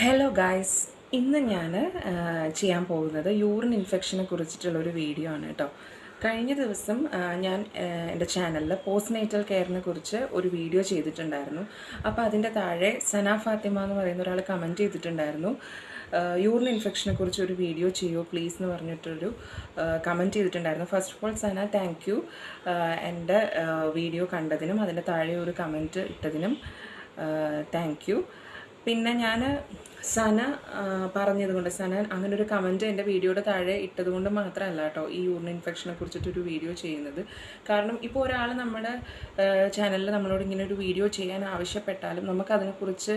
Hello guys, ഇന്ന് ഞാൻ ചെയ്യാൻ പോകുന്നത് യൂറിൻ ഇൻഫെക്ഷനെ കുറിച്ചിട്ടുള്ളൊരു വീഡിയോ ആണ് കേട്ടോ. കഴിഞ്ഞ ദിവസം ഞാൻ എൻ്റെ ചാനലിൽ പോസ്റ്റ് നേറ്റൽ കെയറിനെ കുറിച്ച് ഒരു വീഡിയോ ചെയ്തിട്ടുണ്ടായിരുന്നു. അപ്പോൾ അതിൻ്റെ താഴെ സന ഫാത്തിമ എന്ന് പറയുന്ന ഒരാൾ കമൻറ്റ് ചെയ്തിട്ടുണ്ടായിരുന്നു, യൂറിൻ ഇൻഫെക്ഷനെ കുറിച്ച് ഒരു വീഡിയോ ചെയ്യോ പ്ലീസ് എന്ന് പറഞ്ഞിട്ടൊരു കമൻറ്റ് ചെയ്തിട്ടുണ്ടായിരുന്നു. First of all Sana, thank you എൻ്റെ വീഡിയോ കണ്ടതിനും അതിൻ്റെ താഴെ ഒരു കമൻറ്റ് ഇട്ടതിനും താങ്ക് യു. പിന്നെ ഞാൻ സന പറഞ്ഞതുകൊണ്ട്, സന അങ്ങനെ ഒരു കമൻറ്റ് എൻ്റെ വീഡിയോയുടെ താഴെ ഇട്ടതുകൊണ്ട് മാത്രമല്ല കേട്ടോ ഈ യൂറിൻ ഇൻഫെക്ഷനെ കുറിച്ചിട്ടൊരു വീഡിയോ ചെയ്യുന്നത്. കാരണം ഇപ്പോൾ ഒരാൾ നമ്മുടെ ചാനലിൽ നമ്മളോട് ഇങ്ങനെ ഒരു വീഡിയോ ചെയ്യാൻ ആവശ്യപ്പെട്ടാലും നമുക്കതിനെക്കുറിച്ച്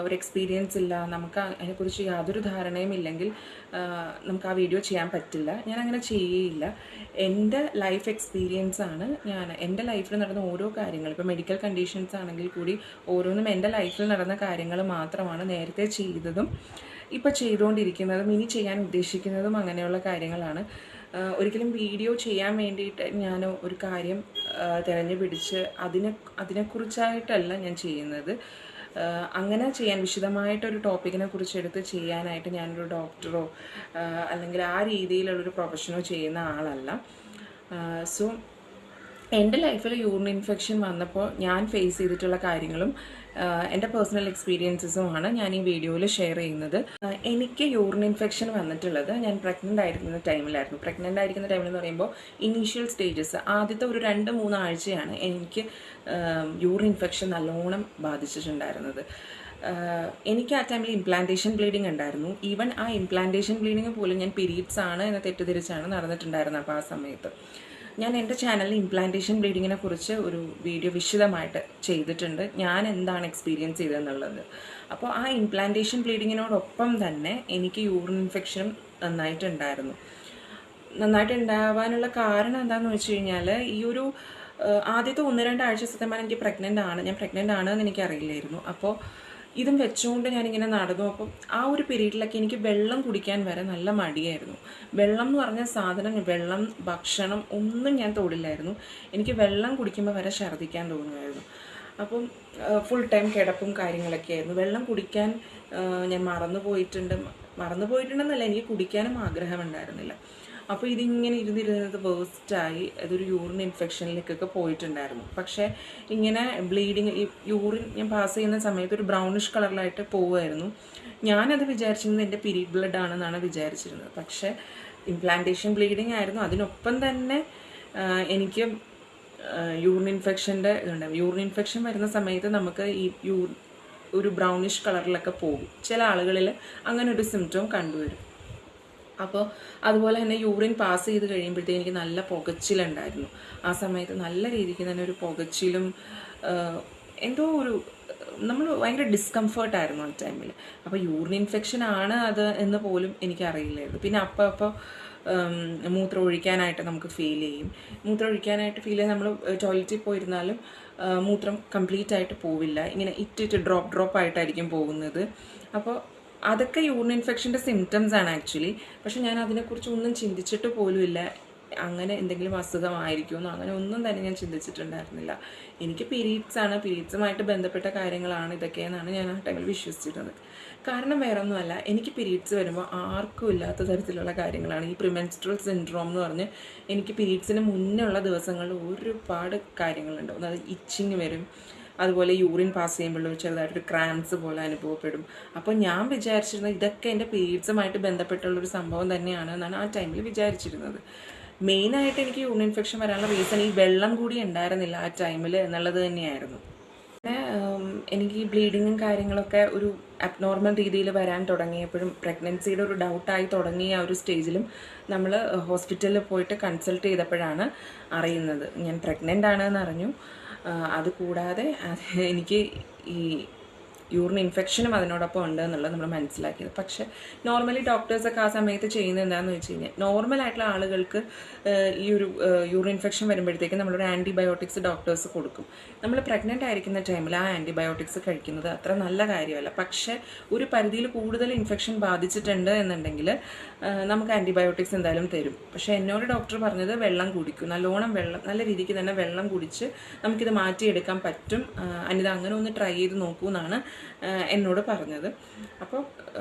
ഒരു എക്സ്പീരിയൻസ് ഇല്ല, നമുക്ക് അതിനെക്കുറിച്ച് യാതൊരു ധാരണയും ഇല്ലെങ്കിൽ നമുക്ക് ആ വീഡിയോ ചെയ്യാൻ പറ്റില്ല. ഞാൻ അങ്ങനെ ചെയ്യുകയില്ല. എൻ്റെ ലൈഫ് എക്സ്പീരിയൻസ് ആണ്, എൻ്റെ ലൈഫിൽ നടന്ന ഓരോ കാര്യങ്ങൾ, ഇപ്പോൾ മെഡിക്കൽ കണ്ടീഷൻസ് ആണെങ്കിൽ കൂടി ഓരോന്നും എൻ്റെ ലൈഫിൽ നടന്ന കാര്യങ്ങൾ മാത്രമാണ്. നേരത്തെ ചെയ്തതും ഇപ്പോൾ ചെയ്തുകൊണ്ടിരിക്കുന്നതും ഇനി ചെയ്യാൻ ഉദ്ദേശിക്കുന്നതും അങ്ങനെയുള്ള കാര്യങ്ങളാണ്. ഒരിക്കലും വീഡിയോ ചെയ്യാൻ വേണ്ടിയിട്ട് ഞാൻ ഒരു കാര്യം തിരഞ്ഞു പിടിച്ച് അതിനെക്കുറിച്ചായിട്ടല്ല ഞാൻ ചെയ്യുന്നത്. അങ്ങനെ ചെയ്യാൻ വിശദമായിട്ടൊരു ടോപ്പിക്കിനെ കുറിച്ച് എടുത്ത് ചെയ്യാനായിട്ട് ഞാനൊരു ഡോക്ടറോ അല്ലെങ്കിൽ ആ രീതിയിലുള്ളൊരു പ്രൊഫഷനോ ചെയ്യുന്ന ആളല്ല. സോ എൻ്റെ ലൈഫിൽ യൂറിൻ ഇൻഫെക്ഷൻ വന്നപ്പോൾ ഞാൻ ഫേസ് ചെയ്തിട്ടുള്ള കാര്യങ്ങളും എൻ്റെ പേഴ്സണൽ എക്സ്പീരിയൻസസുമാണ് ഞാൻ ഈ വീഡിയോയിൽ ഷെയർ ചെയ്യുന്നത്. എനിക്ക് യൂറിൻ ഇൻഫെക്ഷൻ വന്നിട്ടുള്ളത് ഞാൻ പ്രഗ്നൻ്റ് ആയിരിക്കുന്ന ടൈമിലായിരുന്നു. പ്രഗ്നൻ്റ് ആയിരിക്കുന്ന ടൈമിൽ എന്ന് പറയുമ്പോൾ ഇനീഷ്യൽ സ്റ്റേജസ്, ആദ്യത്തെ ഒരു 2-3 ആഴ്ചയാണ് എനിക്ക് യൂറിൻ ഇൻഫെക്ഷൻ നല്ലോണം ബാധിച്ചിട്ടുണ്ടായിരുന്നത്. എനിക്ക് ആ ടൈമിൽ ഇംപ്ലാന്റേഷൻ ബ്ലീഡിങ് ഉണ്ടായിരുന്നു. ഈവൻ ആ ഇംപ്ലാന്റേഷൻ ബ്ലീഡിങ് പോലും ഞാൻ പീരീഡ്സ് ആണ് എന്ന് തെറ്റിദ്ധരിച്ചാണ് നടന്നിട്ടുണ്ടായിരുന്നത്. അപ്പോൾ ആ സമയത്ത് ഞാൻ എൻ്റെ ചാനലിൽ ഇംപ്ലാന്റേഷൻ ബ്ലീഡിങ്ങിനെ കുറിച്ച് ഒരു വീഡിയോ വിശദമായിട്ട് ചെയ്തിട്ടുണ്ട്, ഞാൻ എന്താണ് എക്സ്പീരിയൻസ് ചെയ്തതെന്നുള്ളത്. അപ്പോൾ ആ ഇംപ്ലാന്റേഷൻ ബ്ലീഡിങ്ങിനോടൊപ്പം തന്നെ എനിക്ക് യൂറിൻ ഇൻഫെക്ഷനും നന്നായിട്ടുണ്ടാവാനുള്ള കാരണം എന്താണെന്ന് വെച്ച് കഴിഞ്ഞാൽ, ഈ ഒരു ആദ്യത്തെ 1-2 ആഴ്ച സത്യം പറഞ്ഞാൽ ഞാൻ പ്രഗ്നൻ്റ് ആണ് എന്ന് എനിക്കറിയില്ലായിരുന്നു. അപ്പോൾ ഇതും വെച്ചുകൊണ്ട് ഞാനിങ്ങനെ നടന്നു. അപ്പം ആ ഒരു പീരീഡിലൊക്കെ എനിക്ക് വെള്ളം കുടിക്കാൻ വരെ നല്ല മടിയായിരുന്നു. വെള്ളം എന്ന് പറഞ്ഞ സാധനം, വെള്ളം, ഭക്ഷണം ഒന്നും ഞാൻ തൊടില്ലായിരുന്നു. എനിക്ക് വെള്ളം കുടിക്കുമ്പോൾ വരെ ഛർദ്ദിക്കാൻ തോന്നുമായിരുന്നു. അപ്പം ഫുൾ ടൈം കിടപ്പും കാര്യങ്ങളൊക്കെ ആയിരുന്നു. വെള്ളം കുടിക്കാൻ ഞാൻ മറന്നുപോയിട്ടുണ്ടെന്നല്ല, എനിക്ക് കുടിക്കാനും ആഗ്രഹമുണ്ടായിരുന്നില്ല. അപ്പോൾ ഇതിങ്ങനെ ഇരുന്നിരുന്നത് വേസ്റ്റായി അതൊരു യൂറിൻ ഇൻഫെക്ഷനിലേക്കൊക്കെ പോയിട്ടുണ്ടായിരുന്നു. പക്ഷേ ഇങ്ങനെ ബ്ലീഡിങ്, ഈ യൂറിൻ ഞാൻ പാസ് ചെയ്യുന്ന സമയത്ത് ഒരു ബ്രൗണിഷ് കളറിലായിട്ട് പോവുമായിരുന്നു. ഞാനത് വിചാരിച്ചിരുന്നത് എൻ്റെ പീരീഡ് ബ്ലഡ് ആണെന്നാണ് വിചാരിച്ചിരുന്നത്. പക്ഷേ ഇംപ്ലാന്റേഷൻ ബ്ലീഡിങ് ആയിരുന്നു. അതിനൊപ്പം തന്നെ എനിക്ക് യൂറിൻ ഇൻഫെക്ഷൻ്റെ ഇതുണ്ടായിരുന്നു. യൂറിൻ ഇൻഫെക്ഷൻ വരുന്ന സമയത്ത് നമുക്ക് ഈ ഒരു ബ്രൗണിഷ് കളറിലൊക്കെ പോകും. ചില ആളുകളിൽ അങ്ങനെ ഒരു സിംറ്റം കണ്ടുവരും. അപ്പോൾ അതുപോലെ തന്നെ യൂറിൻ പാസ് ചെയ്ത് കഴിയുമ്പോഴത്തേക്ക് എനിക്ക് നല്ല പുകച്ചിലുണ്ടായിരുന്നു. ആ സമയത്ത് നല്ല രീതിക്ക് തന്നെ ഒരു പുകച്ചിലും എന്തോ ഒരു നമ്മൾ ഭയങ്കര ഡിസ്കംഫേർട്ടായിരുന്നു ആ ടൈമിൽ. അപ്പോൾ യൂറിൻ ഇൻഫെക്ഷൻ ആണ് അത് എന്ന് പോലും എനിക്കറിയില്ലായിരുന്നു. പിന്നെ അപ്പോൾ മൂത്രം ഒഴിക്കാനായിട്ട് നമുക്ക് ഫീൽ ചെയ്യും. നമ്മൾ ടോയ്ലറ്റിൽ പോയിരുന്നാലും മൂത്രം കംപ്ലീറ്റ് ആയിട്ട് പോവില്ല, ഇങ്ങനെ ഇറ്റിട്ട് ഡ്രോപ്പ് ആയിട്ടായിരിക്കും പോകുന്നത്. അപ്പോൾ അതൊക്കെ യൂറിൻ ഇൻഫെക്ഷൻ്റെ സിംറ്റംസ് ആണ് ആക്ച്വലി. പക്ഷെ ഞാൻ അതിനെക്കുറിച്ച് ഒന്നും ചിന്തിച്ചിട്ട് പോലുമില്ല, അങ്ങനെ എന്തെങ്കിലും അസുഖമായിരിക്കുമെന്നോ അങ്ങനെ ഒന്നും തന്നെ ഞാൻ ചിന്തിച്ചിട്ടുണ്ടായിരുന്നില്ല. എനിക്ക് പീരീഡ്സുമായിട്ട് ബന്ധപ്പെട്ട കാര്യങ്ങളാണ് ഇതൊക്കെയെന്നാണ് ഞാൻ ആ ടൈമിൽ വിശ്വസിച്ചിരുന്നത്. കാരണം വേറെ ഒന്നുമല്ല, എനിക്ക് പീരീഡ്സ് വരുമ്പോൾ ആർക്കും ഇല്ലാത്ത തരത്തിലുള്ള കാര്യങ്ങളാണ് ഈ പ്രിമെൻസ്ട്രൽ സിൻഡ്രോം എന്ന് പറഞ്ഞ്. എനിക്ക് പീരീഡ്സിന് മുന്നേ ഉള്ള ദിവസങ്ങളിൽ ഒരുപാട് കാര്യങ്ങളുണ്ട്. അതായത് ഇച്ചിങ് വരും, അതുപോലെ യൂറിൻ പാസ് ചെയ്യുമ്പോഴും ചെറുതായിട്ടൊരു ക്രാംസ് പോലെ അനുഭവപ്പെടും. അപ്പോൾ ഞാൻ വിചാരിച്ചിരുന്നത് ഇതൊക്കെ എൻ്റെ പീരീഡ്സുമായിട്ട് ബന്ധപ്പെട്ടുള്ളൊരു സംഭവം തന്നെയാണ് എന്നാണ് ആ ടൈമിൽ വിചാരിച്ചിരുന്നത്. മെയിനായിട്ട് എനിക്ക് യൂറിൻ ഇൻഫെക്ഷൻ വരാനുള്ള റീസൺ ഈ വെള്ളം കൂടി ഉണ്ടായിരുന്നില്ല ആ ടൈമിൽ എന്നുള്ളത് തന്നെയായിരുന്നു. പിന്നെ എനിക്ക് ഈ ബ്ലീഡിങ്ങും കാര്യങ്ങളൊക്കെ ഒരു അബ്നോർമൽ രീതിയിൽ വരാൻ തുടങ്ങിയപ്പോഴും, പ്രഗ്നൻസിയുടെ ഒരു ഡൗട്ടായി തുടങ്ങിയ ആ ഒരു സ്റ്റേജിലും നമ്മൾ ഹോസ്പിറ്റലിൽ പോയിട്ട് കൺസൾട്ട് ചെയ്തപ്പോഴാണ് അറിയുന്നത് ഞാൻ പ്രഗ്നൻ്റ് ആണെന്ന് അറിഞ്ഞു. അതുകൂടാതെ എനിക്ക് ഈ യൂറിൻ ഇൻഫെക്ഷനും അതിനോടൊപ്പം ഉണ്ട് എന്നുള്ളത് നമ്മൾ മനസ്സിലാക്കിയത്. പക്ഷേ നോർമലി ഡോക്ടേഴ്സൊക്കെ ആ സമയത്ത് ചെയ്യുന്നത് എന്താണെന്ന് വെച്ച് കഴിഞ്ഞാൽ, നോർമലായിട്ടുള്ള ആളുകൾക്ക് ഈ ഒരു യൂറിൻ ഇൻഫെക്ഷൻ വരുമ്പോഴത്തേക്കും നമ്മളൊരു ആൻറ്റിബയോട്ടിക്സ് ഡോക്ടേഴ്സ് കൊടുക്കും. നമ്മൾ പ്രഗ്നൻ്റ് ആയിരിക്കുന്ന ടൈമിൽ ആ ആൻറ്റിബയോട്ടിക്സ് കഴിക്കുന്നത് അത്ര നല്ല കാര്യമല്ല. പക്ഷേ ഒരു പരിധിയിൽ കൂടുതൽ ഇൻഫെക്ഷൻ ബാധിച്ചിട്ടുണ്ട് എന്നുണ്ടെങ്കിൽ നമുക്ക് ആൻറ്റിബയോട്ടിക്സ് എന്തായാലും തരും. പക്ഷേ എന്നോട് ഡോക്ടർ പറഞ്ഞത് വെള്ളം കുടിക്കും, നല്ല രീതിക്ക് തന്നെ വെള്ളം കുടിച്ച് നമുക്കിത് മാറ്റിയെടുക്കാൻ പറ്റും, അനിത അങ്ങനെ ഒന്ന് ട്രൈ ചെയ്ത് നോക്കൂ എന്നാണ് എന്നോട് പറഞ്ഞത്. അപ്പോൾ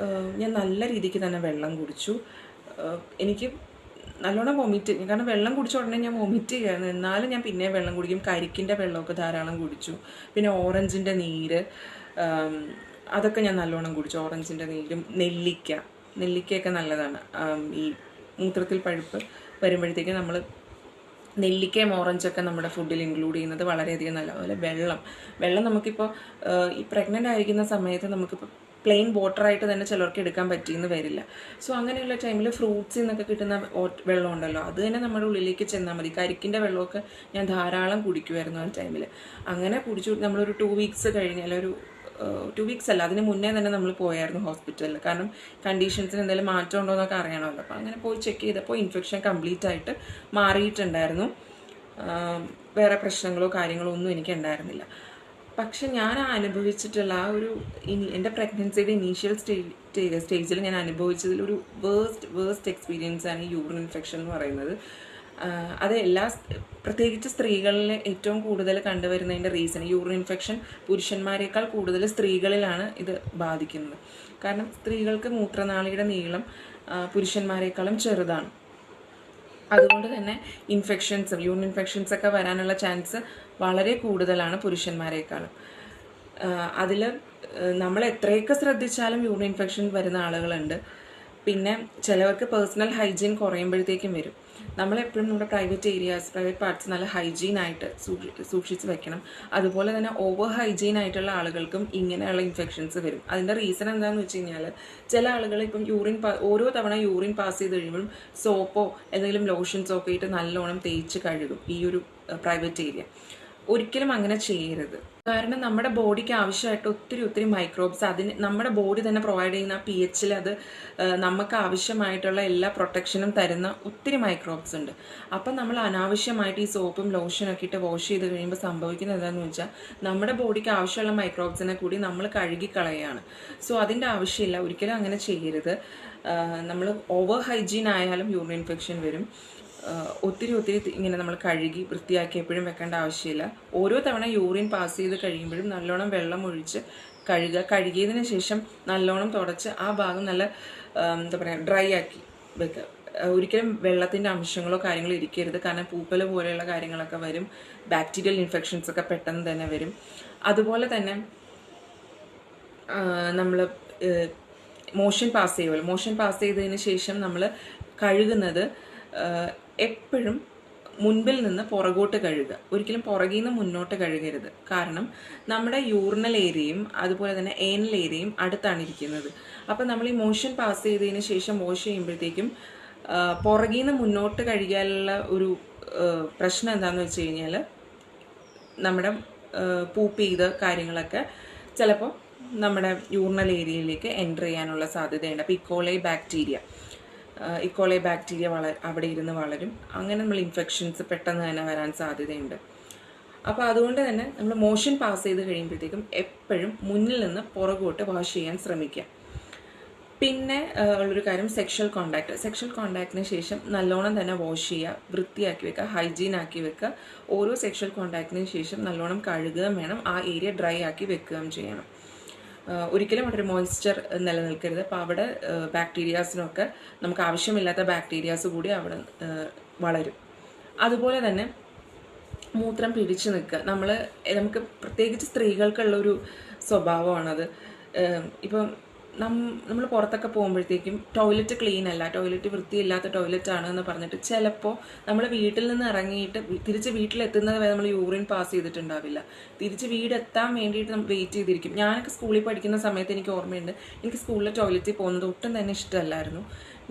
ഞാൻ നല്ല രീതിക്ക് തന്നെ വെള്ളം കുടിച്ചു. എനിക്ക് നല്ലോണം വൊമിറ്റ്, കാരണം വെള്ളം കുടിച്ച ഉടനെ ഞാൻ വൊമിറ്റ് ചെയ്യുമായിരുന്നു. എന്നാലും ഞാൻ പിന്നെ വെള്ളം കുടിക്കും. കരിക്കിൻ്റെ വെള്ളമൊക്കെ ധാരാളം കുടിച്ചു. പിന്നെ ഓറഞ്ചിൻ്റെ നീര്, അതൊക്കെ ഞാൻ നല്ലോണം കുടിച്ചു. ഓറഞ്ചിൻ്റെ നീരും നെല്ലിക്കയൊക്കെ നല്ലതാണ്. ഈ മൂത്രത്തിൽ പഴുപ്പ് വരുമ്പോഴത്തേക്ക് നമ്മൾ നെല്ലിക്കയും ഓറഞ്ചൊക്കെ നമ്മുടെ ഫുഡിൽ ഇൻക്ലൂഡ് ചെയ്യുന്നത് വളരെയധികം നല്ല. അതുപോലെ വെള്ളം നമുക്കിപ്പോൾ ഈ പ്രഗ്നൻ്റ് ആയിരിക്കുന്ന സമയത്ത് നമുക്കിപ്പോൾ പ്ലെയിൻ വാട്ടറായിട്ട് തന്നെ ചിലർക്ക് എടുക്കാൻ പറ്റിയെന്ന് വരില്ല. സോ അങ്ങനെയുള്ള ടൈമിൽ ഫ്രൂട്ട്സിൽ നിന്നൊക്കെ കിട്ടുന്ന വെള്ളം ഉണ്ടല്ലോ, അത് തന്നെ നമ്മുടെ ഉള്ളിലേക്ക് ചെന്നാൽ മതി. കരിക്കിൻ്റെ വെള്ളമൊക്കെ ഞാൻ ധാരാളം കുടിക്കുമായിരുന്നു ആ ടൈമിൽ. അങ്ങനെ കുടിച്ചു നമ്മളൊരു 2 വീക്സ് കഴിഞ്ഞാൽ, ഒരു 2 വീക്സ് അല്ല, അതിന് മുന്നേ തന്നെ നമ്മൾ പോയായിരുന്നു ഹോസ്പിറ്റലിൽ. കാരണം കണ്ടീഷൻസിന് എന്തെങ്കിലും മാറ്റം ഉണ്ടോ എന്നൊക്കെ അറിയണമല്ലോ. അപ്പോൾ അങ്ങനെ പോയി ചെക്ക് ചെയ്തപ്പോൾ ഇൻഫെക്ഷൻ കംപ്ലീറ്റ് ആയിട്ട് മാറിയിട്ടുണ്ടായിരുന്നു. വേറെ പ്രശ്നങ്ങളോ കാര്യങ്ങളോ ഒന്നും എനിക്ക് ഉണ്ടായിരുന്നില്ല. പക്ഷെ ഞാൻ അനുഭവിച്ചിട്ടുള്ള ആ ഒരു എൻ്റെ പ്രഗ്നൻസിയുടെ ഇനീഷ്യൽ സ്റ്റേജിൽ ഞാൻ അനുഭവിച്ചതിൽ ഒരു വേസ്റ്റ് എക്സ്പീരിയൻസ് ആണ് ഈ യൂറിൻ ഇൻഫെക്ഷൻ എന്ന് പറയുന്നത്. അത് പ്രത്യേകിച്ച് സ്ത്രീകളിൽ ഏറ്റവും കൂടുതൽ കണ്ടുവരുന്നതിൻ്റെ റീസൺ, യൂറിൻ ഇൻഫെക്ഷൻ പുരുഷന്മാരെക്കാൾ കൂടുതൽ സ്ത്രീകളിലാണ് ഇത് ബാധിക്കുന്നത്. കാരണം സ്ത്രീകൾക്ക് മൂത്രനാളിയുടെ നീളം പുരുഷന്മാരെക്കാളും ചെറുതാണ്. അതുകൊണ്ട് തന്നെ യൂറിൻ ഇൻഫെക്ഷൻസ് ഒക്കെ വരാനുള്ള ചാൻസ് വളരെ കൂടുതലാണ് പുരുഷന്മാരെക്കാളും. അതിൽ നമ്മൾ എത്രയൊക്കെ ശ്രദ്ധിച്ചാലും യൂറിൻ ഇൻഫെക്ഷൻ വരുന്ന ആളുകളുണ്ട്. പിന്നെ ചിലവർക്ക് പേഴ്സണൽ ഹൈജീൻ കുറയുമ്പോഴത്തേക്കും വരും. നമ്മളെപ്പോഴും നമ്മുടെ പ്രൈവറ്റ് പാർട്സ് നല്ല ഹൈജീനായിട്ട് സൂക്ഷിച്ച് വെക്കണം. അതുപോലെ തന്നെ ഓവർ ഹൈജീൻ ആയിട്ടുള്ള ആളുകൾക്കും ഇങ്ങനെയുള്ള ഇൻഫെക്ഷൻസ് വരും. അതിൻ്റെ റീസൺ എന്താണെന്ന് വെച്ച് കഴിഞ്ഞാൽ, ചില ആളുകൾ ഇപ്പം ഓരോ തവണ യൂറിൻ പാസ് ചെയ്ത് കഴിയുമ്പോഴും സോപ്പോ എന്തെങ്കിലും ലോഷൻസോ ഒക്കെ ഇട്ട് നല്ലോണം തേച്ച് കഴുകും ഈ ഒരു പ്രൈവറ്റ് ഏരിയ. ഒരിക്കലും അങ്ങനെ ചെയ്യരുത്. കാരണം നമ്മുടെ ബോഡിക്ക് ആവശ്യമായിട്ട് ഒത്തിരി മൈക്രോബ്സ് നമ്മുടെ ബോഡി തന്നെ പ്രൊവൈഡ് ചെയ്യുന്ന ആ pH അത് നമുക്ക് ആവശ്യമായിട്ടുള്ള എല്ലാ പ്രൊട്ടക്ഷനും തരുന്ന ഒത്തിരി മൈക്രോബ്സ് ഉണ്ട്. അപ്പം നമ്മൾ അനാവശ്യമായിട്ട് ഈ സോപ്പും ലോഷനും ഒക്കെ ഇട്ട് വാഷ് ചെയ്ത് കഴിയുമ്പോൾ സംഭവിക്കുന്നത് എന്താണെന്ന് വെച്ചാൽ, നമ്മുടെ ബോഡിക്ക് ആവശ്യമുള്ള മൈക്രോബ്സിനെ കൂടി നമ്മൾ കഴുകിക്കളയാണ്. സോ അതിൻ്റെ ആവശ്യമില്ല, ഒരിക്കലും അങ്ങനെ ചെയ്യരുത്. നമ്മൾ ഓവർ ഹൈജീൻ ആയാലും യൂറിൻ ഇൻഫെക്ഷൻ വരും. ഒത്തിരി ഇങ്ങനെ നമ്മൾ കഴുകി വൃത്തിയാക്കി എപ്പോഴും വെക്കേണ്ട ആവശ്യമില്ല. ഓരോ തവണ യൂറിൻ പാസ് ചെയ്ത് കഴിയുമ്പോഴും നല്ലോണം വെള്ളം ഒഴിച്ച് കഴുകിയതിന് ശേഷം നല്ലോണം തുടച്ച് ആ ഭാഗം നല്ല ഡ്രൈ ആക്കി വെക്കുക. ഒരിക്കലും വെള്ളത്തിൻ്റെ അംശങ്ങളോ കാര്യങ്ങളോ ഇരിക്കരുത്. കാരണം പൂപ്പൽ പോലെയുള്ള കാര്യങ്ങളൊക്കെ വരും. ബാക്ടീരിയൽ ഇൻഫെക്ഷൻസ് ഒക്കെ പെട്ടെന്ന് തന്നെ വരും. അതുപോലെ തന്നെ നമ്മൾ മോഷൻ പാസ് ചെയ്തതിന് ശേഷം നമ്മൾ കഴുകുന്നത് എപ്പോഴും മുൻപിൽ നിന്ന് പുറകോട്ട് കഴുകുക. ഒരിക്കലും പുറകിൽ നിന്ന് മുന്നോട്ട് കഴുകരുത്. കാരണം നമ്മുടെ യൂറിനൽ ഏരിയയും അതുപോലെ തന്നെ ഏനൽ ഏരിയയും അടുത്താണ് ഇരിക്കുന്നത്. അപ്പം നമ്മൾ ഈ മോഷൻ പാസ് ചെയ്തതിന് ശേഷം വാഷ് ചെയ്യുമ്പോഴത്തേക്കും പുറകിൽ നിന്ന് മുന്നോട്ട് കഴുകിയാലുള്ള ഒരു പ്രശ്നം എന്താണെന്ന് വെച്ച് കഴിഞ്ഞാൽ, നമ്മുടെ പൂപ്പ് ചെയ്ത കാര്യങ്ങളൊക്കെ ചിലപ്പോൾ നമ്മുടെ യൂറിനൽ ഏരിയയിലേക്ക് എൻ്റർ ചെയ്യാനുള്ള സാധ്യതയുണ്ട്. അപ്പോൾ ഇക്കോളൈ ബാക്ടീരിയ അവിടെ ഇരുന്ന് വളരും. അങ്ങനെ നമ്മൾ ഇൻഫെക്ഷൻസ് പെട്ടെന്ന് തന്നെ വരാൻ സാധ്യതയുണ്ട്. അപ്പോൾ അതുകൊണ്ട് തന്നെ നമ്മൾ മോഷൻ പാസ് ചെയ്ത് കഴിയുമ്പോഴത്തേക്കും എപ്പോഴും മുന്നിൽ നിന്ന് പുറകോട്ട് വാഷ് ചെയ്യാൻ ശ്രമിക്കുക. പിന്നെ ഉള്ളൊരു കാര്യം, സെക്ഷൽ കോണ്ടാക്റ്റിന് ശേഷം നല്ലോണം തന്നെ വാഷ് ചെയ്യുക, വൃത്തിയാക്കി വെക്കുക, ഹൈജീൻ ആക്കി വെക്കുക. ഓരോ സെക്ഷൽ കോണ്ടാക്റ്റിന് ശേഷം നല്ലോണം കഴുകുകയും വേണം, ആ ഏരിയ ഡ്രൈ ആക്കി വെക്കുകയും ചെയ്യണം. ഒരിക്കലും അവിടെ ഒരു മോയ്സ്ചർ നിലനിൽക്കരുത്. അപ്പോൾ അവിടെ ബാക്ടീരിയാസിനൊക്കെ നമുക്ക് ആവശ്യമില്ലാത്ത ബാക്ടീരിയാസ് കൂടി അവിടെ വളരും. അതുപോലെ തന്നെ മൂത്രം പിടിച്ചു നിൽക്കുക. നമുക്ക് പ്രത്യേകിച്ച് സ്ത്രീകൾക്കുള്ളൊരു സ്വഭാവമാണത്. ഇപ്പം നമ്മൾ പുറത്തൊക്കെ പോകുമ്പോഴത്തേക്കും ടോയ്ലറ്റ് ക്ലീൻ അല്ല, ടോയ്ലറ്റ് വൃത്തിയില്ലാത്ത ടോയ്ലറ്റ് ആണ് എന്ന് പറഞ്ഞിട്ട് ചിലപ്പോൾ നമ്മൾ വീട്ടിൽ നിന്ന് ഇറങ്ങിയിട്ട് തിരിച്ച് വീട്ടിലെത്തുന്നത് വരെ നമ്മൾ യൂറിൻ പാസ് ചെയ്തിട്ടുണ്ടാവില്ല. തിരിച്ച് വീടെത്താൻ വേണ്ടിയിട്ട് നമ്മൾ വെയിറ്റ് ചെയ്തിരിക്കും. ഞാനൊക്കെ സ്കൂളിൽ പഠിക്കുന്ന സമയത്ത് എനിക്ക് ഓർമ്മയുണ്ട്, എനിക്ക് സ്കൂളിലെ ടോയ്ലറ്റിൽ പോകുന്നത് ഒട്ടും തന്നെ ഇഷ്ടമല്ലായിരുന്നു.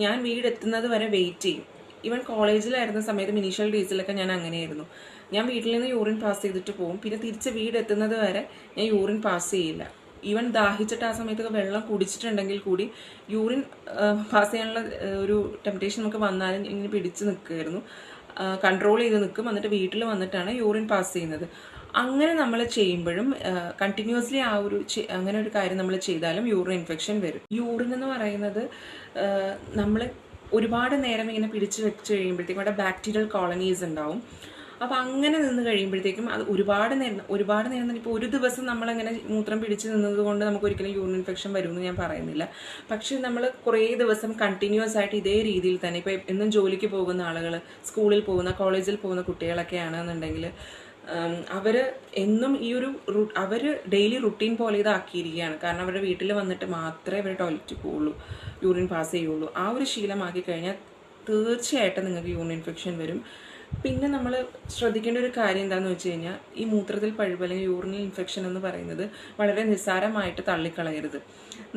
ഞാൻ വീടെത്തുന്നത് വരെ വെയിറ്റ് ചെയ്യും. ഈവൻ കോളേജിലായിരുന്ന സമയത്തും ഇനീഷ്യൽ ഡേയ്സിലൊക്കെ ഞാൻ അങ്ങനെയായിരുന്നു. ഞാൻ വീട്ടിൽ നിന്ന് യൂറിൻ പാസ് ചെയ്തിട്ട് പോകും, പിന്നെ തിരിച്ച് വീടെത്തുന്നത് വരെ ഞാൻ യൂറിൻ പാസ് ചെയ്യില്ല. ഈവൻ ദാഹിച്ചിട്ട് ആ സമയത്തൊക്കെ വെള്ളം കുടിച്ചിട്ടുണ്ടെങ്കിൽ കൂടി യൂറിൻ പാസ് ചെയ്യാനുള്ള ഒരു ടെംപ്റ്റേഷൻ നമുക്ക് വന്നാലും ഇങ്ങനെ പിടിച്ച് നിൽക്കുമായിരുന്നു, കൺട്രോൾ ചെയ്ത് നിൽക്കും. എന്നിട്ട് വീട്ടിൽ വന്നിട്ടാണ് യൂറിൻ പാസ് ചെയ്യുന്നത്. അങ്ങനെ നമ്മൾ ചെയ്യുമ്പോഴും കണ്ടിന്യൂസ്ലി അങ്ങനെ ഒരു കാര്യം നമ്മൾ ചെയ്താലും യൂറിൻ ഇൻഫെക്ഷൻ വരും. യൂറിൻ എന്ന് പറയുന്നത് നമ്മൾ ഒരുപാട് നേരം ഇങ്ങനെ പിടിച്ച് വെച്ച് കഴിയുമ്പോഴത്തേക്കും അവിടെ ബാക്ടീരിയൽ കോളനീസ് ഉണ്ടാവും. അപ്പോൾ അങ്ങനെ നിന്ന് കഴിയുമ്പോഴത്തേക്കും അത് ഒരുപാട് നേരം ഇപ്പോൾ ഒരു ദിവസം നമ്മളങ്ങനെ മൂത്രം പിടിച്ച് നിന്നത് കൊണ്ട് നമുക്ക് ഒരിക്കലും യൂറിൻ ഇൻഫെക്ഷൻ വരുമെന്ന് ഞാൻ പറയുന്നില്ല. പക്ഷേ നമ്മൾ കുറേ ദിവസം കണ്ടിന്യൂസ് ആയിട്ട് ഇതേ രീതിയിൽ തന്നെ ഇപ്പോൾ എന്നും ജോലിക്ക് പോകുന്ന ആളുകൾ, സ്കൂളിൽ പോകുന്ന, കോളേജിൽ പോകുന്ന കുട്ടികളൊക്കെ ആണെന്നുണ്ടെങ്കിൽ അവർ എന്നും ഈ ഒരു അവർ ഡെയിലി റുട്ടീൻ പോലെ ഇതാക്കിയിരിക്കുകയാണ്. കാരണം അവരുടെ വീട്ടിൽ വന്നിട്ട് മാത്രമേ അവർ ടോയ്ലറ്റിൽ പോവുള്ളൂ, യൂറിൻ പാസ് ചെയ്യുള്ളൂ. ആ ഒരു ശീലമാക്കി കഴിഞ്ഞാൽ തീർച്ചയായിട്ടും നിങ്ങൾക്ക് യൂറിൻ ഇൻഫെക്ഷൻ വരും. പിന്നെ നമ്മൾ ശ്രദ്ധിക്കേണ്ട ഒരു കാര്യം എന്താണെന്ന് വെച്ച് കഴിഞ്ഞാൽ, ഈ മൂത്രത്തിൽ പഴുപ്പ് അല്ലെങ്കിൽ യൂറിനൽ ഇൻഫെക്ഷൻ എന്ന് പറയുന്നത് വളരെ നിസ്സാരമായിട്ട് തള്ളിക്കളയരുത്.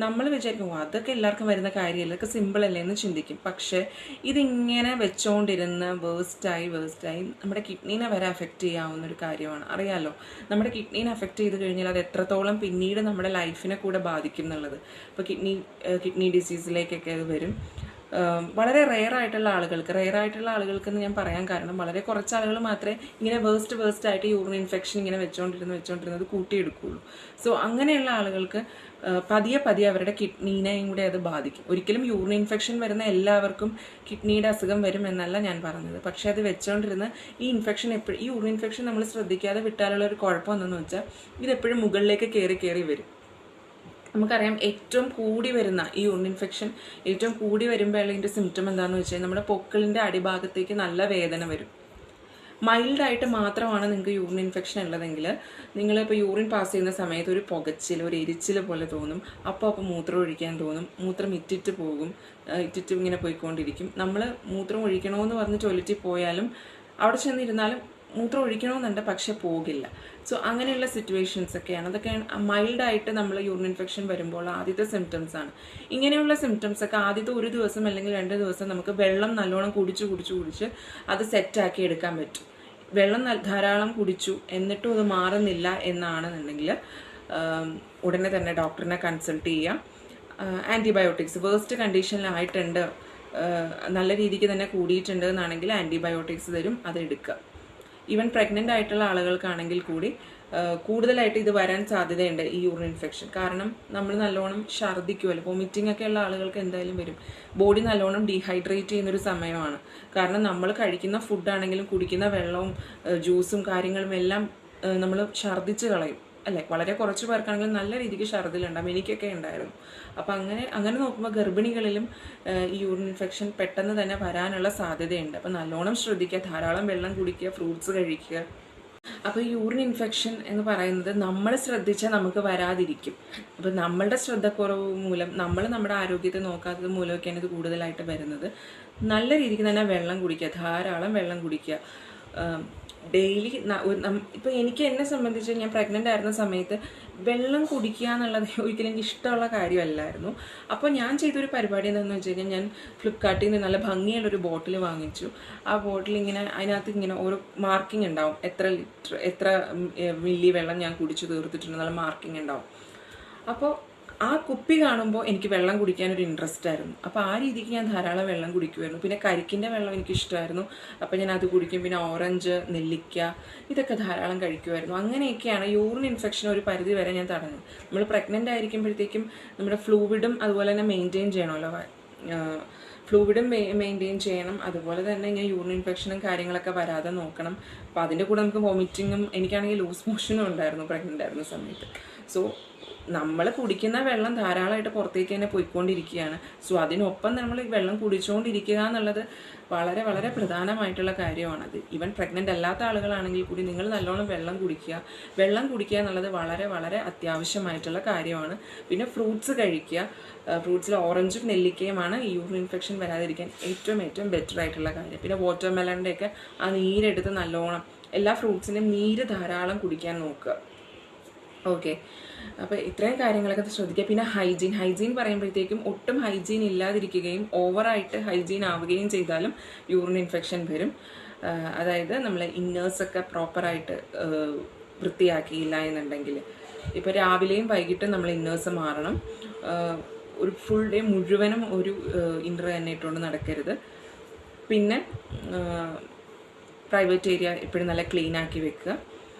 നമ്മൾ വിചാരിക്കും അതൊക്കെ എല്ലാവർക്കും വരുന്ന കാര്യമല്ല, ഇതൊക്കെ സിമ്പിൾ അല്ലേ എന്ന് ചിന്തിക്കും. പക്ഷേ ഇതിങ്ങനെ വെച്ചുകൊണ്ടിരുന്ന് വേഴ്സ്റ്റായി നമ്മുടെ കിഡ്നീനെ വരെ അഫക്റ്റ് ചെയ്യാവുന്ന ഒരു കാര്യമാണ്. അറിയാമല്ലോ, നമ്മുടെ കിഡ്നീനെ അഫക്റ്റ് ചെയ്ത് കഴിഞ്ഞാൽ അത് എത്രത്തോളം പിന്നീട് നമ്മുടെ ലൈഫിനെ കൂടെ ബാധിക്കും എന്നുള്ളത്. ഇപ്പോൾ കിഡ്നി ഡിസീസിലേക്കൊക്കെ അത് വരും. വളരെ റെയർ ആയിട്ടുള്ള ആളുകൾക്ക് എന്ന് ഞാൻ പറയാൻ കാരണം, വളരെ കുറച്ച് ആളുകൾ മാത്രമേ ഇങ്ങനെ വേഴ്സ്റ്റ് ആയിട്ട് യൂറിൻ ഇൻഫെക്ഷൻ ഇങ്ങനെ വെച്ചുകൊണ്ടിരുന്നത് കൂട്ടിയെടുക്കുകയുള്ളൂ. സോ അങ്ങനെയുള്ള ആളുകൾക്ക് പതിയെ അവരുടെ കിഡ്നീനെയും കൂടെ അത് ബാധിക്കും. ഒരിക്കലും യൂറിൻ ഇൻഫെക്ഷൻ വരുന്ന എല്ലാവർക്കും കിഡ്നിയുടെ അസുഖം വരും എന്നല്ല ഞാൻ പറഞ്ഞത്. പക്ഷേ അത് വെച്ചുകൊണ്ടിരുന്ന് ഈ യൂറിൻ ഇൻഫെക്ഷൻ നമ്മൾ ശ്രദ്ധിക്കാതെ വിട്ടാലുള്ള ഒരു കുഴപ്പം എന്തെന്ന് വെച്ചാൽ, ഇതെപ്പോഴും മുകളിലേക്ക് കയറി വരും. നമുക്കറിയാം ഏറ്റവും കൂടി വരുന്ന ഈ യൂറിൻ ഇൻഫെക്ഷൻ ഏറ്റവും കൂടി വരുമ്പോഴുള്ള ഇതിൻ്റെ സിംറ്റം എന്താണെന്ന് വെച്ചാൽ, നമ്മുടെ പൊക്കിളിൻ്റെ അടിഭാഗത്തേക്ക് നല്ല വേദന വരും. മൈൽഡായിട്ട് മാത്രമാണ് നിങ്ങൾക്ക് യൂറിൻ ഇൻഫെക്ഷൻ ഉള്ളതെങ്കിൽ, നിങ്ങളിപ്പോൾ യൂറിൻ പാസ് ചെയ്യുന്ന സമയത്ത് ഒരു പുകച്ചിൽ, ഒരു എരിച്ചിൽ പോലെ തോന്നും. അപ്പോൾ മൂത്രം ഒഴിക്കാൻ തോന്നും, മൂത്രം ഇറ്റിട്ട് ഇങ്ങനെ പോയിക്കൊണ്ടിരിക്കും. നമ്മൾ മൂത്രം ഒഴിക്കണമെന്ന് പറഞ്ഞ് ടോയ്ലറ്റിൽ പോയാലും അവിടെ ചെന്നിരുന്നാലും മൂത്രം ഒഴിക്കണമെന്നുണ്ട്, പക്ഷെ പോകില്ല. സോ അങ്ങനെയുള്ള സിറ്റുവേഷൻസ് ഒക്കെയാണ്. അതൊക്കെയാണ് മൈൽഡായിട്ട് നമ്മൾ യൂറിൻ ഇൻഫെക്ഷൻ വരുമ്പോൾ ആദ്യത്തെ സിംറ്റംസ് ആണ്. ഇങ്ങനെയുള്ള സിംറ്റംസ് ഒക്കെ ആദ്യത്തെ ഒരു ദിവസം അല്ലെങ്കിൽ 2 ദിവസം നമുക്ക് വെള്ളം നല്ലോണം കുടിച്ച് അത് സെറ്റാക്കി എടുക്കാൻ പറ്റും. വെള്ളം ധാരാളം കുടിച്ചു എന്നിട്ടും അത് മാറുന്നില്ല എന്നാണെന്നുണ്ടെങ്കിൽ ഉടനെ തന്നെ ഡോക്ടറിനെ കൺസൾട്ട് ചെയ്യാം. ആൻറ്റിബയോട്ടിക്സ് വേഴ്സ്റ്റ് കണ്ടീഷനിലായിട്ടുണ്ട്, നല്ല രീതിക്ക് തന്നെ കൂടിയിട്ടുണ്ട് എന്നാണെങ്കിൽ ആൻറ്റിബയോട്ടിക്സ് തരും, അത് എടുക്കുക. ഈവൻ പ്രഗ്നൻ്റ് ആയിട്ടുള്ള ആളുകൾക്കാണെങ്കിൽ കൂടി കൂടുതലായിട്ട് ഇത് വരാൻ സാധ്യതയുണ്ട് ഈ യൂറിൻ ഇൻഫെക്ഷൻ. കാരണം നമ്മൾ നല്ലോണം ഛർദ്ദിക്കുമല്ലോ, വോമിറ്റിംഗ് ഒക്കെ ഉള്ള ആളുകൾക്ക് എന്തായാലും വരും. ബോഡി നല്ലോണം ഡീഹൈഡ്രേറ്റ് ചെയ്യുന്നൊരു സമയമാണ്. കാരണം നമ്മൾ കഴിക്കുന്ന ഫുഡാണെങ്കിലും കുടിക്കുന്ന വെള്ളവും ജ്യൂസും കാര്യങ്ങളും എല്ലാം നമ്മൾ ഛർദ്ദിച്ച് കളയും അല്ലേ. വളരെ കുറച്ച് പേർക്കാണെങ്കിലും നല്ല രീതിക്ക് ഛർദ്ദിലുണ്ടാകും, എനിക്കൊക്കെ ഉണ്ടായിരുന്നു. അപ്പം അങ്ങനെ നോക്കുമ്പോൾ ഗർഭിണികളിലും ഈ യൂറിൻ ഇൻഫെക്ഷൻ പെട്ടെന്ന് തന്നെ വരാനുള്ള സാധ്യതയുണ്ട്. അപ്പം നല്ലോണം ശ്രദ്ധിക്കുക, ധാരാളം വെള്ളം കുടിക്കുക, ഫ്രൂട്ട്സ് കഴിക്കുക. അപ്പോൾ യൂറിൻ ഇൻഫെക്ഷൻ എന്ന് പറയുന്നത് നമ്മൾ ശ്രദ്ധിച്ചാൽ നമുക്ക് വരാതിരിക്കും. അപ്പോൾ നമ്മളുടെ ശ്രദ്ധക്കുറവ് മൂലം, നമ്മുടെ ആരോഗ്യത്തെ നോക്കാത്തത് മൂലമൊക്കെയാണ് ഇത് കൂടുതലായിട്ട് വരുന്നത്. നല്ല രീതിക്ക് തന്നെ വെള്ളം കുടിക്കുക, ധാരാളം വെള്ളം കുടിക്കുക. ഡെയിലി ഇപ്പോൾ എന്നെ സംബന്ധിച്ച് ഞാൻ പ്രഗ്നൻ്റ് ആയിരുന്ന സമയത്ത് വെള്ളം കുടിക്കുക എന്നുള്ളത് ഒരിക്കലും എനിക്ക് ഇഷ്ടമുള്ള കാര്യമല്ലായിരുന്നു. അപ്പോൾ ഞാൻ ചെയ്തൊരു പരിപാടി എന്താണെന്ന് വെച്ച് കഴിഞ്ഞാൽ, ഞാൻ ഫ്ലിപ്കാർട്ടിൽ നിന്ന് നല്ല ഭംഗിയുള്ളൊരു ബോട്ടിൽ വാങ്ങിച്ചു. ആ ബോട്ടിൽ അതിനകത്ത് ഇങ്ങനെ ഓരോ മാർക്കിംഗ് ഉണ്ടാവും, എത്ര മില്ലി വെള്ളം ഞാൻ കുടിച്ചു തീർത്തിട്ടുണ്ട് എന്നുള്ള മാർക്കിംഗ് ഉണ്ടാവും. അപ്പോൾ ആ കുപ്പി കാണുമ്പോൾ എനിക്ക് വെള്ളം കുടിക്കാനൊരു ഇൻട്രസ്റ്റ് ആയിരുന്നു. അപ്പോൾ ആ രീതിക്ക് ഞാൻ ധാരാളം വെള്ളം കുടിക്കുമായിരുന്നു. പിന്നെ കരിക്കിൻ്റെ വെള്ളം എനിക്കിഷ്ടമായിരുന്നു, അപ്പോൾ ഞാൻ അത് കുടിക്കും. പിന്നെ ഓറഞ്ച്, നെല്ലിക്ക ഇതൊക്കെ ധാരാളം കഴിക്കുമായിരുന്നു. അങ്ങനെയൊക്കെയാണ് യൂറിൻ ഇൻഫെക്ഷൻ ഒരു പരിധി വരെ ഞാൻ തടഞ്ഞു. നമ്മൾ പ്രഗ്നൻ്റ് ആയിരിക്കുമ്പോഴത്തേക്കും നമ്മുടെ ഫ്ലൂയിഡും അതുപോലെ തന്നെ മെയിൻറ്റെയിൻ ചെയ്യണമല്ലോ, ഫ്ലൂയിഡും മെയിൻറ്റെയിൻ ചെയ്യണം. അതുപോലെ തന്നെ ഇങ്ങനെ യൂറിൻ ഇൻഫെക്ഷനും കാര്യങ്ങളൊക്കെ വരാതെ നോക്കണം. അപ്പോൾ അതിൻ്റെ കൂടെ നമുക്ക് വോമിറ്റിങ്ങും, എനിക്കാണെങ്കിൽ ലൂസ് മോഷനും ഉണ്ടായിരുന്നു പ്രഗ്നൻ്റ് ആയിരുന്ന സമയത്ത്. സോ നമ്മൾ കുടിക്കുന്ന വെള്ളം ധാരാളമായിട്ട് പുറത്തേക്ക് തന്നെ പോയിക്കൊണ്ടിരിക്കുകയാണ്. സോ അതിനൊപ്പം നമ്മൾ വെള്ളം കുടിച്ചുകൊണ്ടിരിക്കുക എന്നുള്ളത് വളരെ വളരെ പ്രധാനമായിട്ടുള്ള കാര്യമാണത്. ഈവൻ പ്രഗ്നൻ്റ് അല്ലാത്ത ആളുകളാണെങ്കിൽ കൂടി നിങ്ങൾ നല്ലോണം വെള്ളം കുടിക്കുക എന്നുള്ളത് വളരെ വളരെ അത്യാവശ്യമായിട്ടുള്ള കാര്യമാണ്. പിന്നെ ഫ്രൂട്ട്സ് കഴിക്കുക. ഫ്രൂട്ട്സിൽ ഓറഞ്ചും നെല്ലിക്കയുമാണ് ഈ യൂറിൻ ഇൻഫെക്ഷൻ വരാതിരിക്കാൻ ഏറ്റവും ബെറ്റർ ആയിട്ടുള്ള കാര്യം. പിന്നെ വാട്ടർമെലൻ്റെയൊക്കെ ആ നീരെടുത്ത് നല്ലോണം, എല്ലാ ഫ്രൂട്ട്സിൻ്റെയും നീര് ധാരാളം കുടിക്കാൻ നോക്കുക. ഓക്കെ, അപ്പോൾ ഇത്രയും കാര്യങ്ങളൊക്കെ ശ്രദ്ധിക്കുക. പിന്നെ ഹൈജീൻ പറയുമ്പോഴത്തേക്കും ഒട്ടും ഹൈജീൻ ഇല്ലാതിരിക്കുകയും ഓവറായിട്ട് ഹൈജീൻ ആവുകയും ചെയ്താലും യൂറിൻ ഇൻഫെക്ഷൻ വരും. അതായത് നമ്മൾ ഇന്നേഴ്സൊക്കെ പ്രോപ്പറായിട്ട് വൃത്തിയാക്കിയില്ല എന്നുണ്ടെങ്കിൽ, ഇപ്പോൾ രാവിലെയും വൈകിട്ടും നമ്മൾ ഇന്നേഴ്സ് മാറണം. ഒരു ഫുൾ ഡേ മുഴുവനും ഒരു ഇന്നർ തന്നെ ഇട്ടുകൊണ്ട് നടക്കരുത്. പിന്നെ പ്രൈവറ്റ് ഏരിയ എപ്പോഴും നല്ല ക്ലീൻ ആക്കി വെക്കുക.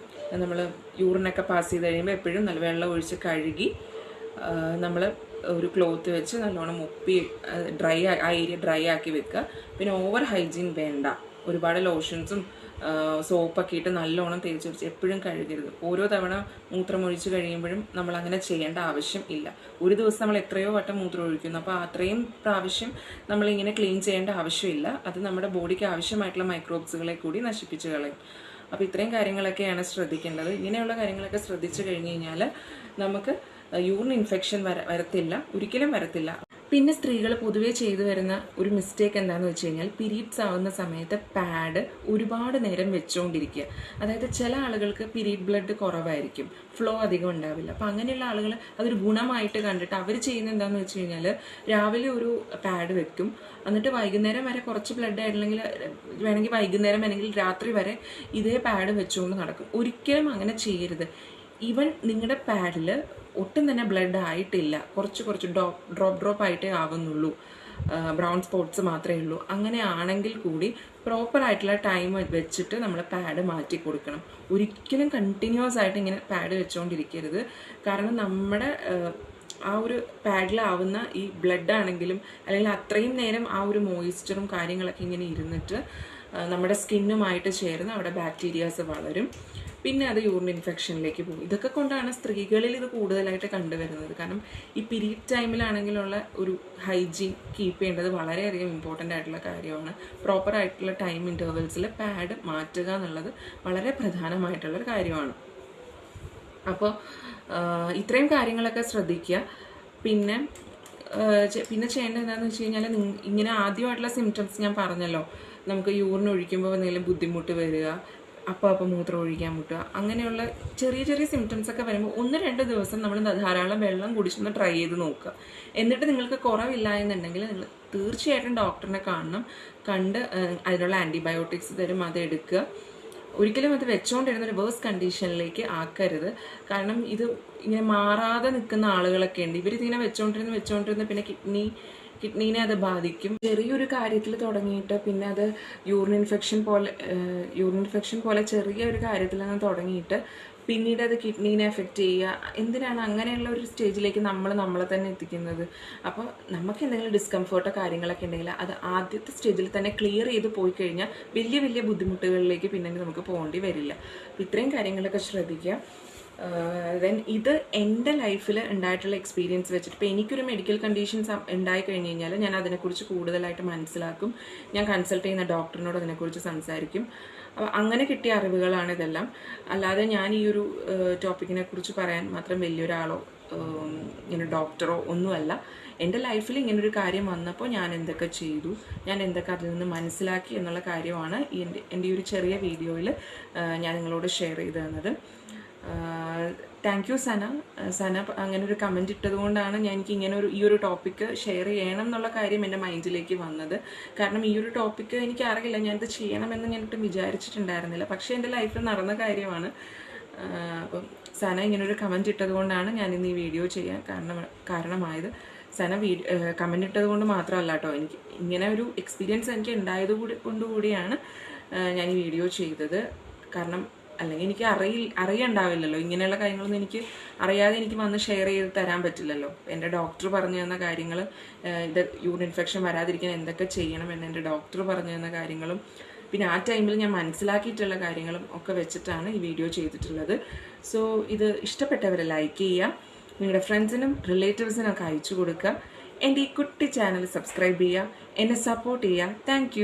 നമ്മൾ യൂറിനൊക്കെ പാസ് ചെയ്ത് കഴിയുമ്പോൾ എപ്പോഴും നല്ല വെള്ളം ഒഴിച്ച് കഴുകി നമ്മൾ ഒരു ക്ലോത്ത് വെച്ച് നല്ലോണം മുപ്പി ആ ഏരിയ ഡ്രൈ ആക്കി വെക്കുക. പിന്നെ ഓവർ ഹൈജീൻ വേണ്ട. ഒരുപാട് ലോഷൻസും സോപ്പൊക്കെ ഇട്ട് നല്ലോണം തേച്ച് വെച്ച് എപ്പോഴും കഴുകരുത്. ഓരോ തവണ മൂത്രമൊഴിച്ച് കഴിയുമ്പോഴും നമ്മൾ അങ്ങനെ ചെയ്യേണ്ട ആവശ്യം ഇല്ല. ഒരു ദിവസം നമ്മൾ എത്രയോ വട്ടം മൂത്രം ഒഴിക്കുന്നു, അപ്പോൾ അത്രയും പ്രാവശ്യം നമ്മളിങ്ങനെ ക്ലീൻ ചെയ്യേണ്ട ആവശ്യമില്ല. അത് നമ്മുടെ ബോഡിക്ക് ആവശ്യമായിട്ടുള്ള മൈക്രോബ്സുകളെ കൂടി നശിപ്പിച്ച് കളയും. അപ്പോൾ ഇത്രയും കാര്യങ്ങളൊക്കെയാണ് ശ്രദ്ധിക്കേണ്ടത്. ഇങ്ങനെയുള്ള കാര്യങ്ങളൊക്കെ ശ്രദ്ധിച്ചു കഴിഞ്ഞ് കഴിഞ്ഞാൽ നമുക്ക് യൂറിൻ ഇൻഫെക്ഷൻ വരത്തില്ല, ഒരിക്കലും വരത്തില്ല. പിന്നെ സ്ത്രീകൾ പൊതുവേ ചെയ്തു വരുന്ന ഒരു മിസ്റ്റേക്ക് എന്താണെന്ന് വെച്ച് കഴിഞ്ഞാൽ പീരീഡ്സ് ആവുന്ന സമയത്ത് പാഡ് ഒരുപാട് നേരം വെച്ചുകൊണ്ടിരിക്കുക. അതായത് ചില ആളുകൾക്ക് പീരീഡ് ബ്ലഡ് കുറവായിരിക്കും, ഫ്ലോ അധികം ഉണ്ടാവില്ല. അപ്പോൾ അങ്ങനെയുള്ള ആളുകൾ അതൊരു ഗുണമായിട്ട് കണ്ടിട്ട് അവർ ചെയ്യുന്നത് എന്താണെന്ന് വെച്ച് കഴിഞ്ഞാൽ രാവിലെ ഒരു പാഡ് വെക്കും, എന്നിട്ട് വൈകുന്നേരം വരെ കുറച്ച് ബ്ലഡ് ആയില്ലെങ്കിൽ വേണമെങ്കിൽ വൈകുന്നേരം അല്ലെങ്കിൽ രാത്രി വരെ ഇതേ പാഡ് വെച്ചുകൊണ്ട് നടക്കും. ഒരിക്കലും അങ്ങനെ ചെയ്യരുത്. ഈവൻ നിങ്ങളുടെ പാഡിൽ ഒട്ടും തന്നെ ബ്ലഡ് ആയിട്ടില്ല, കുറച്ച് ഡ്രോപ്പ് ആയിട്ടേ ആവുന്നുള്ളൂ, ബ്രൗൺ സ്പോട്ട്സ് മാത്രമേ ഉള്ളൂ, അങ്ങനെ ആണെങ്കിൽ കൂടി പ്രോപ്പറായിട്ടുള്ള ടൈം വെച്ചിട്ട് നമ്മൾ പാഡ് മാറ്റി കൊടുക്കണം. ഒരിക്കലും കണ്ടിന്യൂസ് ആയിട്ട് ഇങ്ങനെ പാഡ് വെച്ചുകൊണ്ടിരിക്കരുത്. കാരണം നമ്മുടെ ആ ഒരു പാഡിലാവുന്ന ഈ ബ്ലഡ് ആണെങ്കിലും അല്ലെങ്കിൽ അത്രയും നേരം ആ ഒരു മോയ്സ്ചറും കാര്യങ്ങളൊക്കെ ഇങ്ങനെ ഇരുന്നിട്ട് നമ്മുടെ സ്കിന്നുമായിട്ട് ചേർന്ന് അവിടെ ബാക്ടീരിയാസ് വളരും. പിന്നെ അത് യൂറിൻ ഇൻഫെക്ഷനിലേക്ക് പോകും. ഇതൊക്കെ കൊണ്ടാണ് സ്ത്രീകളിൽ ഇത് കൂടുതലായിട്ട് കണ്ടുവരുന്നത്. കാരണം ഈ പീരീഡ് ടൈമിലാണെങ്കിലുള്ള ഒരു ഹൈജീൻ കീപ്പ് ചെയ്യേണ്ടത് വളരെയധികം ഇമ്പോർട്ടൻ്റ് ആയിട്ടുള്ള കാര്യമാണ്. പ്രോപ്പറായിട്ടുള്ള ടൈം ഇൻ്റർവെൽസിൽ പാഡ് മാറ്റുക എന്നുള്ളത് വളരെ പ്രധാനമായിട്ടുള്ളൊരു കാര്യമാണ്. അപ്പോൾ ഇത്രയും കാര്യങ്ങളൊക്കെ ശ്രദ്ധിക്കുക. പിന്നെ ചെയ്യേണ്ടത് എന്താണെന്ന് വെച്ച് കഴിഞ്ഞാൽ ഇങ്ങനെ ആദ്യമായിട്ടുള്ള സിംറ്റംസ് ഞാൻ പറഞ്ഞല്ലോ, നമുക്ക് യൂറിൻ ഒഴിക്കുമ്പോൾ എന്തെങ്കിലും ബുദ്ധിമുട്ട് വരിക, അപ്പോൾ മൂത്രം ഒഴിക്കാൻ മുട്ടുക, അങ്ങനെയുള്ള ചെറിയ ചെറിയ സിംറ്റംസ് ഒക്കെ വരുമ്പോൾ 1-2 ദിവസം നമ്മൾ ധാരാളം വെള്ളം കുടിച്ചൊന്ന് ട്രൈ ചെയ്ത് നോക്കുക. എന്നിട്ട് നിങ്ങൾക്ക് കുറവില്ല എന്നുണ്ടെങ്കിൽ നിങ്ങൾ തീർച്ചയായിട്ടും ഡോക്ടറിനെ കണ്ട് അതിനുള്ള ആൻറ്റിബയോട്ടിക്സ് തരും, അത് എടുക്കുക. ഒരിക്കലും അത് വെച്ചുകൊണ്ടിരുന്ന ഒരു വേഴ്സ് കണ്ടീഷനിലേക്ക് ആക്കരുത്. കാരണം ഇത് ഇങ്ങനെ മാറാതെ നിൽക്കുന്ന ആളുകളൊക്കെ ഉണ്ട്. ഇവരിതിങ്ങനെ വെച്ചുകൊണ്ടിരുന്ന് പിന്നെ കിഡ്നീനെ അത് ബാധിക്കും. ചെറിയൊരു കാര്യത്തിൽ തുടങ്ങിയിട്ട് പിന്നെ അത് യൂറിൻ ഇൻഫെക്ഷൻ പോലെ ചെറിയൊരു കാര്യത്തിൽ നിന്ന് തുടങ്ങിയിട്ട് പിന്നീട് അത് കിഡ്നീനെ എഫക്റ്റ് ചെയ്യുക. എന്തിനാണ് അങ്ങനെയുള്ള ഒരു സ്റ്റേജിലേക്ക് നമ്മളെ തന്നെ എത്തിക്കുന്നത്? അപ്പോൾ നമുക്ക് എന്തെങ്കിലും ഡിസ്കംഫേർട്ടോ കാര്യങ്ങളൊക്കെ ഉണ്ടെങ്കിൽ അത് ആദ്യത്തെ സ്റ്റേജിൽ തന്നെ ക്ലിയർ ചെയ്ത് പോയി കഴിഞ്ഞാൽ വലിയ ബുദ്ധിമുട്ടുകളിലേക്ക് പിന്നെ നമുക്ക് പോകേണ്ടി വരില്ല. അപ്പോൾ ഇത്രയും കാര്യങ്ങളൊക്കെ ശ്രദ്ധിക്കുക. ദെൻ ഇത് എൻ്റെ ലൈഫിൽ ഉണ്ടായിട്ടുള്ള എക്സ്പീരിയൻസ് വെച്ചിട്ട് ഇപ്പോൾ എനിക്കൊരു മെഡിക്കൽ കണ്ടീഷൻസ് ഉണ്ടായി കഴിഞ്ഞ് കഴിഞ്ഞാൽ ഞാൻ അതിനെക്കുറിച്ച് കൂടുതലായിട്ട് മനസ്സിലാക്കും. ഞാൻ കൺസൾട്ട് ചെയ്യുന്ന ഡോക്ടറിനോട് അതിനെക്കുറിച്ച് സംസാരിക്കും. അപ്പോൾ അങ്ങനെ കിട്ടിയ അറിവുകളാണ് ഇതെല്ലാം. അല്ലാതെ ഞാൻ ഈ ഒരു ടോപ്പിക്കിനെ കുറിച്ച് പറയാൻ മാത്രം വലിയൊരാളോ ഇങ്ങനെ ഡോക്ടറോ ഒന്നുമല്ല. എൻ്റെ ലൈഫിൽ ഇങ്ങനൊരു കാര്യം വന്നപ്പോൾ ഞാൻ എന്തൊക്കെ ചെയ്തു, ഞാൻ എന്തൊക്കെ അതിൽ നിന്ന് മനസ്സിലാക്കി എന്നുള്ള കാര്യമാണ് എൻ്റെ ഈ ഒരു ചെറിയ വീഡിയോയിൽ ഞാൻ നിങ്ങളോട് ഷെയർ ചെയ്ത് തന്നത്. താങ്ക് യു സന അങ്ങനെ ഒരു കമൻറ്റ് ഇട്ടത് കൊണ്ടാണ് എനിക്ക് ഇങ്ങനെ ഈ ഒരു ടോപ്പിക്ക് ഷെയർ ചെയ്യണം എന്നുള്ള കാര്യം എൻ്റെ മൈൻഡിലേക്ക് വന്നത്. കാരണം ഈ ഒരു ടോപ്പിക്ക് എനിക്കറിയില്ല, ഞാനിത് ചെയ്യണമെന്ന് ഞാനിട്ട് വിചാരിച്ചിട്ടുണ്ടായിരുന്നില്ല, പക്ഷേ എൻ്റെ ലൈഫിൽ നടന്ന കാര്യമാണ്. അപ്പം സന ഇങ്ങനൊരു കമൻറ്റ് ഇട്ടത് കൊണ്ടാണ് ഞാനിന്ന് ഈ വീഡിയോ ചെയ്യാൻ കാരണമായത്. സന കമൻറ്റ് ഇട്ടത് കൊണ്ട് മാത്രമല്ല കേട്ടോ, എനിക്ക് ഇങ്ങനെ ഒരു എക്സ്പീരിയൻസ് എനിക്ക് ഉണ്ടായത് കൊണ്ടുകൂടിയാണ് ഞാൻ ഈ വീഡിയോ ചെയ്തത്. കാരണം അല്ലെങ്കിൽ എനിക്ക് അറിയണ്ടാവില്ലല്ലോ, ഇങ്ങനെയുള്ള കാര്യങ്ങളൊന്നും എനിക്ക് അറിയാതെ എനിക്ക് വന്ന് ഷെയർ ചെയ്ത് തരാൻ പറ്റില്ലല്ലോ. എൻ്റെ ഡോക്ടർ പറഞ്ഞു തന്ന കാര്യങ്ങൾ, ഇത് യൂറിൻ ഇൻഫെക്ഷൻ വരാതിരിക്കാൻ എന്തൊക്കെ ചെയ്യണം എന്ന് എൻ്റെ ഡോക്ടർ പറഞ്ഞു തന്ന കാര്യങ്ങളും പിന്നെ ആ ടൈമിൽ ഞാൻ മനസ്സിലാക്കിയിട്ടുള്ള കാര്യങ്ങളും ഒക്കെ വെച്ചിട്ടാണ് ഈ വീഡിയോ ചെയ്തിട്ടുള്ളത്. സോ ഇത് ഇഷ്ടപ്പെട്ടവരെ ലൈക്ക് ചെയ്യുക, നിങ്ങളുടെ ഫ്രണ്ട്സിനും റിലേറ്റീവ്സിനും ഒക്കെ അയച്ചു കൊടുക്കുക. എൻ്റെ ഈ കുട്ടി ചാനൽ സബ്സ്ക്രൈബ് ചെയ്യുക, എന്നെ സപ്പോർട്ട് ചെയ്യുക. താങ്ക്